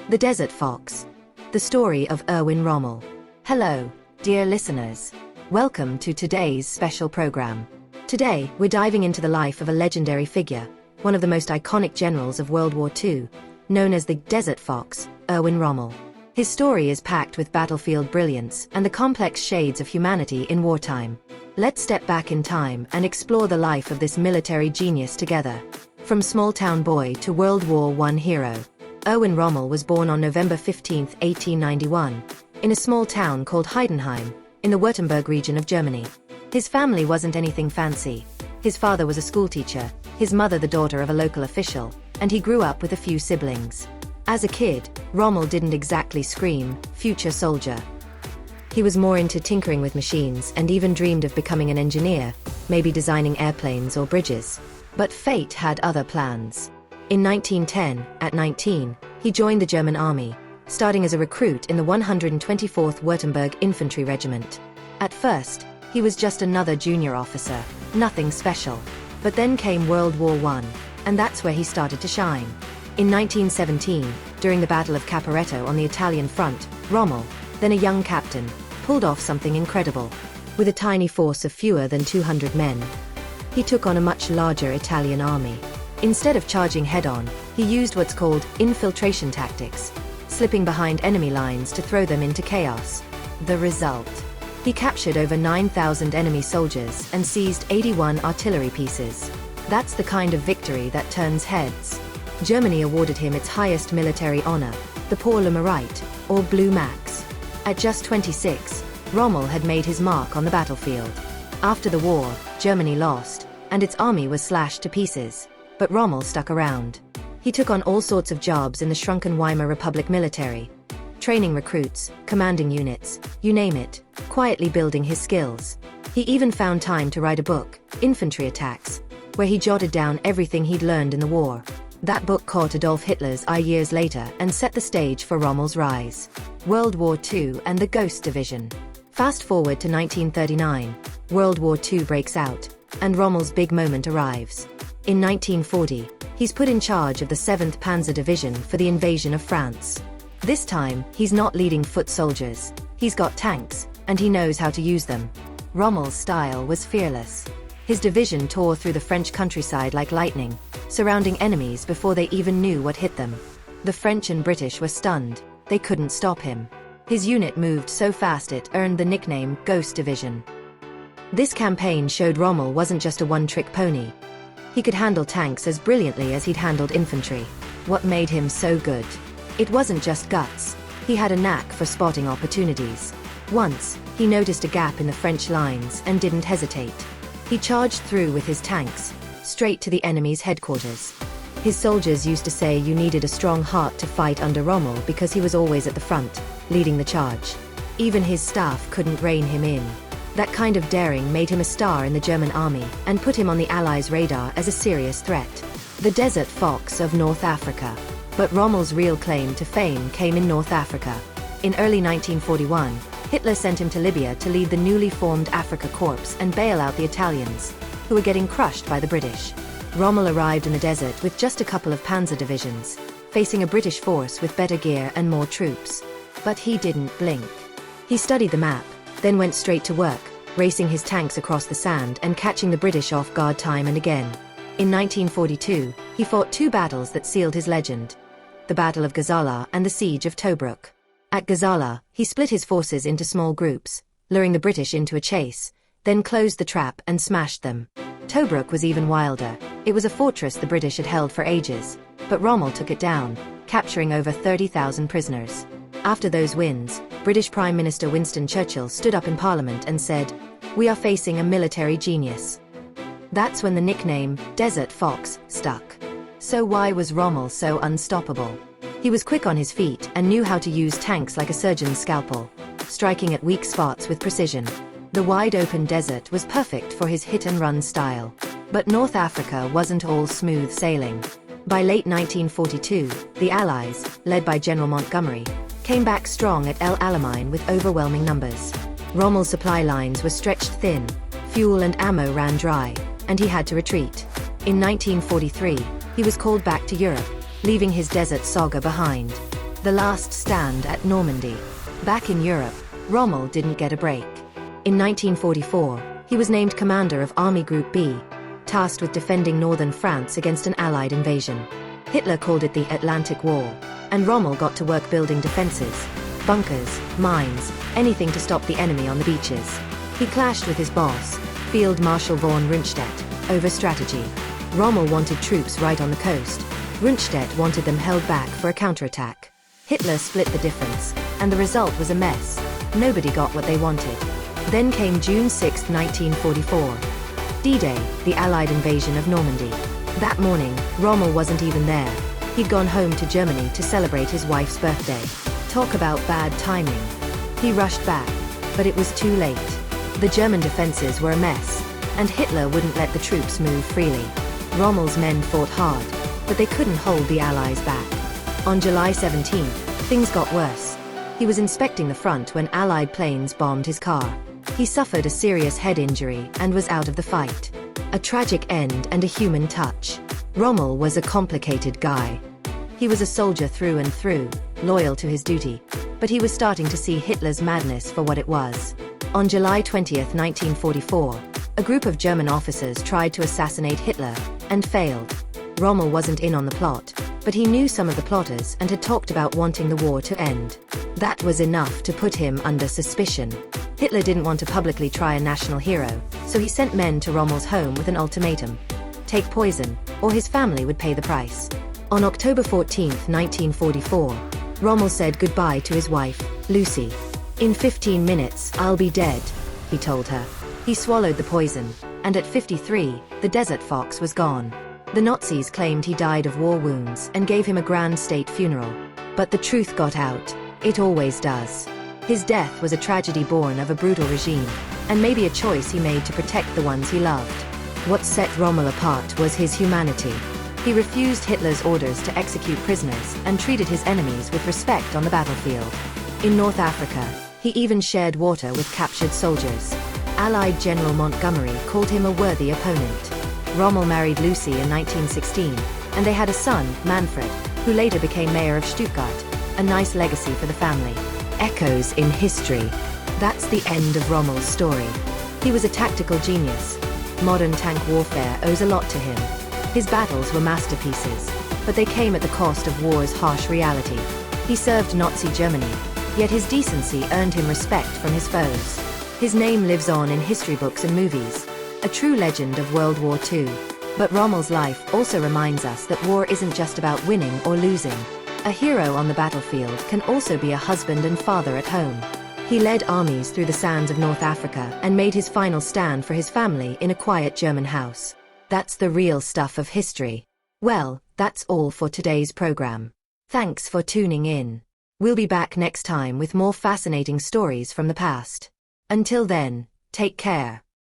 The Desert Fox. The story of Erwin Rommel. Hello, dear listeners. Welcome to today's special program. Today, we're diving into the life of a legendary figure, one of the most iconic generals of World War II, known as the Desert Fox, Erwin Rommel. His story is packed with battlefield brilliance and the complex shades of humanity in wartime. Let's step back in time and explore the life of this military genius together. From small-town boy to World War I hero, Erwin Rommel was born on November 15, 1891, in a small town called Heidenheim, in the Württemberg region of Germany. His family wasn't anything fancy. His father was a schoolteacher, his mother the daughter of a local official, and he grew up with a few siblings. As a kid, Rommel didn't exactly scream, "future soldier." He was more into tinkering with machines and even dreamed of becoming an engineer, maybe designing airplanes or bridges. But fate had other plans. In 1910, at 19, he joined the German army, starting as a recruit in the 124th Württemberg Infantry Regiment. At first, he was just another junior officer, nothing special. But then came World War I, and that's where he started to shine. In 1917, during the Battle of Caporetto on the Italian front, Rommel, then a young captain, pulled off something incredible. With a tiny force of fewer than 200 men, he took on a much larger Italian army. Instead of charging head-on, he used what's called infiltration tactics, slipping behind enemy lines to throw them into chaos. The result? He captured over 9,000 enemy soldiers and seized 81 artillery pieces. That's the kind of victory that turns heads. Germany awarded him its highest military honor, the Pour le Mérite, or Blue Max. At just 26, Rommel had made his mark on the battlefield. After the war, Germany lost, and its army was slashed to pieces. But Rommel stuck around. He took on all sorts of jobs in the shrunken Weimar Republic military, training recruits, commanding units, you name it, quietly building his skills. He even found time to write a book, Infantry Attacks, where he jotted down everything he'd learned in the war. That book caught Adolf Hitler's eye years later and set the stage for Rommel's rise. World War II and the Ghost Division. Fast forward to 1939, World War II breaks out, and Rommel's big moment arrives. In 1940, he's put in charge of the 7th Panzer Division for the invasion of France. This time, he's not leading foot soldiers. He's got tanks, and he knows how to use them. Rommel's style was fearless. His division tore through the French countryside like lightning, surrounding enemies before they even knew what hit them. The French and British were stunned. They couldn't stop him. His unit moved so fast it earned the nickname Ghost Division. This campaign showed Rommel wasn't just a one-trick pony. He could handle tanks as brilliantly as he'd handled infantry. What made him so good? It wasn't just guts. He had a knack for spotting opportunities. Once, he noticed a gap in the French lines and didn't hesitate. He charged through with his tanks, straight to the enemy's headquarters. His soldiers used to say you needed a strong heart to fight under Rommel because he was always at the front, leading the charge. Even his staff couldn't rein him in. That kind of daring made him a star in the German army and put him on the Allies' radar as a serious threat. The Desert Fox of North Africa. But Rommel's real claim to fame came in North Africa. In early 1941, Hitler sent him to Libya to lead the newly formed Afrika Corps and bail out the Italians, who were getting crushed by the British. Rommel arrived in the desert with just a couple of panzer divisions, facing a British force with better gear and more troops. But he didn't blink. He studied the map, then went straight to work, racing his tanks across the sand and catching the British off guard time and again. In 1942, he fought two battles that sealed his legend: the Battle of Gazala and the Siege of Tobruk. At Gazala, he split his forces into small groups, luring the British into a chase, then closed the trap and smashed them. Tobruk was even wilder. It was a fortress the British had held for ages, but Rommel took it down, capturing over 30,000 prisoners. After those wins, British Prime Minister Winston Churchill stood up in Parliament and said, "We are facing a military genius." That's when the nickname, Desert Fox, stuck. So why was Rommel so unstoppable? He was quick on his feet and knew how to use tanks like a surgeon's scalpel, striking at weak spots with precision. The wide-open desert was perfect for his hit-and-run style. But North Africa wasn't all smooth sailing. By late 1942, the Allies, led by General Montgomery, came back strong at El Alamein with overwhelming numbers. Rommel's supply lines were stretched thin, fuel and ammo ran dry, and he had to retreat. In 1943, he was called back to Europe, leaving his desert saga behind. The last stand at Normandy. Back in Europe, Rommel didn't get a break. In 1944, he was named commander of Army Group B, tasked with defending northern France against an Allied invasion. Hitler called it the Atlantic Wall, and Rommel got to work building defenses, bunkers, mines, anything to stop the enemy on the beaches. He clashed with his boss, Field Marshal von Rundstedt, over strategy. Rommel wanted troops right on the coast. Rundstedt wanted them held back for a counterattack. Hitler split the difference, and the result was a mess. Nobody got what they wanted. Then came June 6, 1944. D-Day, the Allied invasion of Normandy. That morning, Rommel wasn't even there. He'd gone home to Germany to celebrate his wife's birthday. Talk about bad timing. He rushed back, but it was too late. The German defenses were a mess, and Hitler wouldn't let the troops move freely. Rommel's men fought hard, but they couldn't hold the Allies back. On July 17, things got worse. He was inspecting the front when Allied planes bombed his car. He suffered a serious head injury and was out of the fight. A tragic end and a human touch. Rommel was a complicated guy. He was a soldier through and through, loyal to his duty, but he was starting to see Hitler's madness for what it was. On July 20, 1944, a group of German officers tried to assassinate Hitler, and failed. Rommel wasn't in on the plot, but he knew some of the plotters and had talked about wanting the war to end. That was enough to put him under suspicion. Hitler didn't want to publicly try a national hero, so he sent men to Rommel's home with an ultimatum. Take poison, or his family would pay the price. On October 14, 1944, Rommel said goodbye to his wife, Lucy. "In 15 minutes, I'll be dead," he told her. He swallowed the poison, and at 53, the desert fox was gone. The Nazis claimed he died of war wounds and gave him a grand state funeral. But the truth got out. It always does. His death was a tragedy born of a brutal regime, and maybe a choice he made to protect the ones he loved. What set Rommel apart was his humanity. He refused Hitler's orders to execute prisoners and treated his enemies with respect on the battlefield. In North Africa, he even shared water with captured soldiers. Allied General Montgomery called him a worthy opponent. Rommel married Lucy in 1916, and they had a son, Manfred, who later became mayor of Stuttgart. A nice legacy for the family. Echoes in history. That's the end of Rommel's story. He was a tactical genius. Modern tank warfare owes a lot to him. His battles were masterpieces, but they came at the cost of war's harsh reality. He served Nazi Germany, yet his decency earned him respect from his foes. His name lives on in history books and movies, a true legend of World War II. But Rommel's life also reminds us that war isn't just about winning or losing. A hero on the battlefield can also be a husband and father at home. He led armies through the sands of North Africa and made his final stand for his family in a quiet German house. That's the real stuff of history. Well, that's all for today's program. Thanks for tuning in. We'll be back next time with more fascinating stories from the past. Until then, take care.